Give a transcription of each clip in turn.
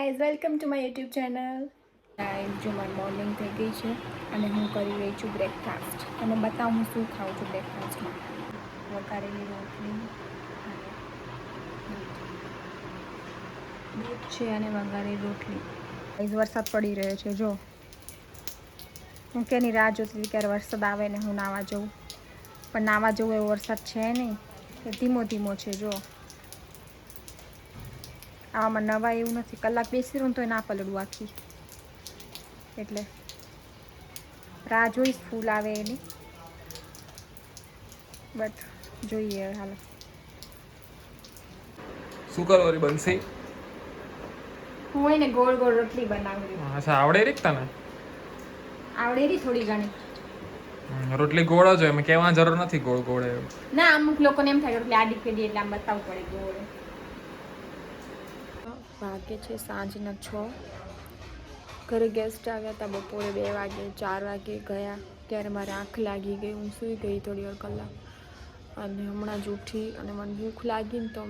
Guys, welcome to my YouTube channel. Guys, જો મારી morning થઈ ગઈ છે અને હું કરી રહી છું બ્રેકફાસ્ટ. તમે બતાવો હું શું ખાઉં છું બ્રેકફાસ્ટમાં. વઘારેલી રોટલી, દૂધ છે અને વઘારેલી રોટલી. ગાઈઝ, વરસાદ પડી રહ્યો છે. જો હું કેની રાહ જોતી હતી ક્યારે વરસાદ આવે ને હું નાવા જઉં, પણ નાવા જવું એવો વરસાદ છે નહીં, ધીમો ધીમો છે. જો આવામાં નવા એવું નથી, કલાક બેસી રહું તો ના પલળું આખી, એટલે રાહ જોઈશ ફૂલ આવે એની, બટ જોઈએ હાલો. શું કરવાની બનશી? હું એને ગોળ ગોળ રોટલી બનાવી. અચ્છા, આવડે રીત તને? આવડે રી થોડી ઘણી. રોટલી ગોળ જ હોય, એમ કહેવાની જરૂર નથી ગોળ ગોળ એવું. ના, અમુક લોકોને એમ થાય કે રોટલી આડી ફેડી એટલે આમ બતાવવું પડે ગોળ. વાગે છે સાંજના 6. ઘરે ગેસ્ટ આવ્યા હતા બપોરે 2 વાગે, 4 વાગે ગયા ત્યારે મારે આંખ લાગી ગઈ. હું સૂઈ ગઈ થોડી વાર કલાક અને હમણાં જ ઉઠી અને મને ભૂખ લાગી ને તો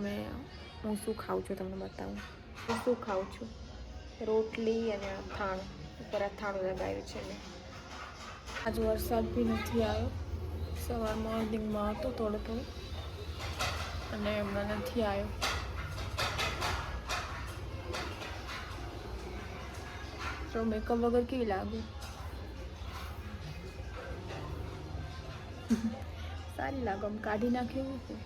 હું શું ખાઉં છું તમને બતાવું. હું શું ખાઉં છું, રોટલી અને અથાણું. ઉપર અથાણું લગાવ્યું છે મેં. આજે વરસાદ બી નથી આવ્યો. સવાર મોર્નિંગમાં હતો થોડો થોડો અને હમણાં નથી આવ્યો. તો મેકઅપ વગર કેવી લાગુ? સારી લાગો, આમ કાઢી નાખ્યું હતું.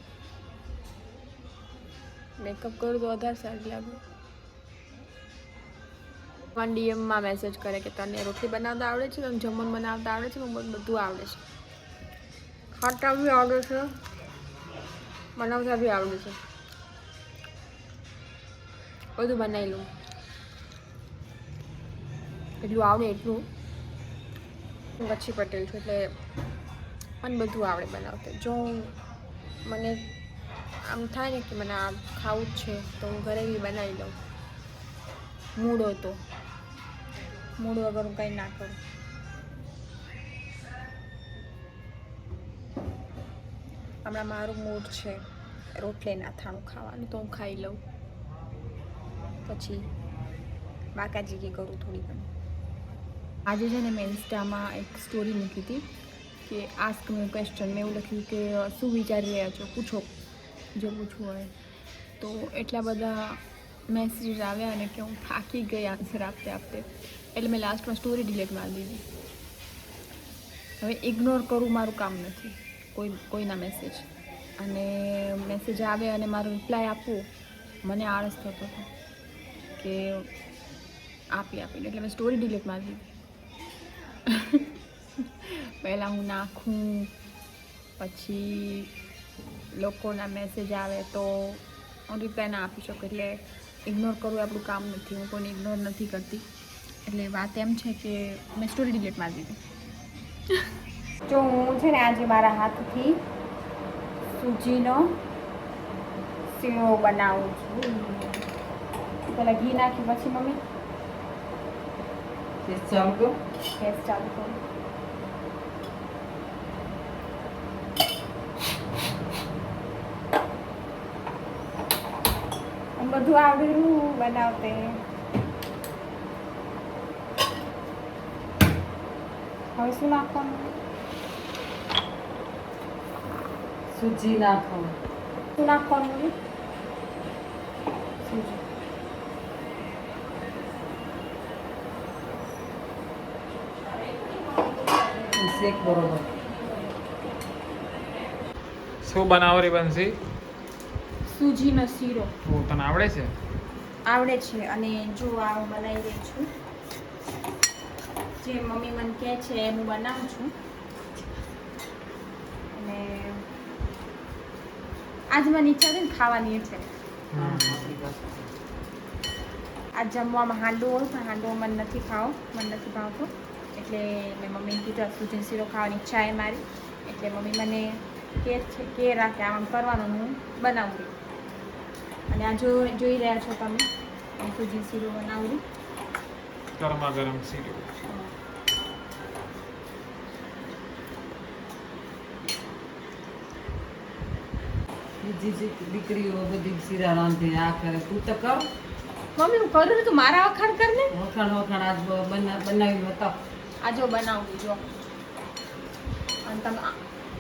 મેકઅપ કરું તો વધારે સારી લાગુ. વન ડીએમમાં મેસેજ કરે કે તને રોટલી બનાવતા આવડે છે, તને જમવાનું બનાવતા આવડે છે? બધું આવડે છે. ખાતા બી આવડે છે, બનાવતા બી આવડે છે, બધું બનાવી લઉં. એટલું આવડે એટલું. હું કચ્છી પટેલ છું એટલે મને બધું આવડે બનાવતા. જો મને આમ થાય ને કે મને આ ખાવું જ છે તો હું ઘરે બી બનાવી લઉં. મૂડ હોય તો, મૂડ વગર હું કંઈ ના કરું. હમણાં મારું મૂડ છે રોટલીને અથાણું ખાવાનું તો હું ખાઈ લઉં, પછી બાકાજી કરું થોડી ઘણી. આજે છે ને મેં ઇન્સ્ટામાં એક સ્ટોરી મૂકી હતી કે આસ્ક મી ક્વેશ્ચન. મેં એવું લખ્યું કે શું વિચારી રહ્યા છો, પૂછો જે પૂછવું હોય. તો એટલા બધા મેસેજીસ આવ્યા અને કે હું થાકી ગઈ આન્સર આપતે આપતે, એટલે મેં લાસ્ટમાં સ્ટોરી ડિલીટ મારી દીધી. હવે ઇગ્નોર કરવું મારું કામ નથી કોઈના મેસેજ, અને મેસેજ આવે અને મારું રિપ્લાય આપવું મને આળસ થતો હતો કે આપીને, એટલે મેં સ્ટોરી ડિલીટ મારી દીધી. પહેલાં હું નાખું, પછી લોકોના મેસેજ આવે તો હું રિપ્લાય ના આપી શકું, એટલે ઇગ્નોર કરવું આપણું કામ નથી. હું કોઈને ઇગ્નોર નથી કરતી. એટલે વાત એમ છે કે મેં સ્ટોરી ડિલીટ મારી દીધી. જો હું છે ને આજે મારા હાથથી સૂજીનો શીરો બનાવું છું. પહેલાં ઘી નાખી પછી મમ્મી ગેસ ચાલુ કરું. બધું આવડેલું બનાવતે. હવે શું નાખવાનું? સૂજી નાખો. શું નાખવાનું? સૂજી. શેક બરોબર. શું બનાવરી બનશી? સૂજીનો શીરો. ઓ, તને આવડે છે? આવડે છે. અને જો આ હું બનાવી રહી છું, જે મમ્મી મને કહે છે એ હું બનાવું છું. અને આજ મને ઈચ્છા છે ને ખાવાની, એટલે આજ જમવામાં હાંડવો હોય પણ હાંડવો મને નથી ભાવતો, એટલે મેં મમ્મીને કીધું સૂજીનો શીરો ખાવાની ઈચ્છા એ મારી, એટલે મમ્મી મને કે રાખે આમ કરવાનું, હું બનાવું. અને આ જોઈ રહ્યા છો તમે, સૂજી શીરો બનાવું. ગરમા ગરમ શીરો. બીજી દીકરીઓ બધી શીરા રાંધે, આ કરે, તું તો કર. મમ્મી હું કરું છું, તું મારા વખાણ કર ને. વખાણ આજ બનાવી બતાવ. આ જો બનાવું જો, અને તમે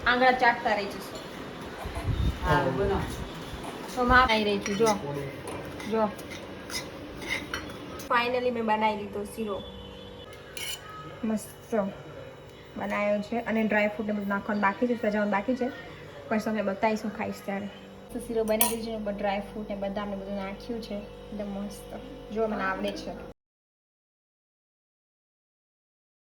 આંગળા ચાટતા રહી જશો. હા બનાવ. તો માં આવી રહી છું જો જો. ફાઇનલી મેં બનાવી લીધો શીરો, મસ્ત બનાવ્યો છે. અને ડ્રાય ફ્રૂટ ને બધું નાખવાનું બાકી છે, સજાવવાનું બાકી છે. પછી તમે બતાવીશું ખાઈશ ત્યારે. તો શીરો બની ગયું છે, ઉપર ડ્રાય ફ્રૂટ ને બદામ ને બધું નાખ્યું છે, એકદમ મસ્ત. જો મને આવડે છે.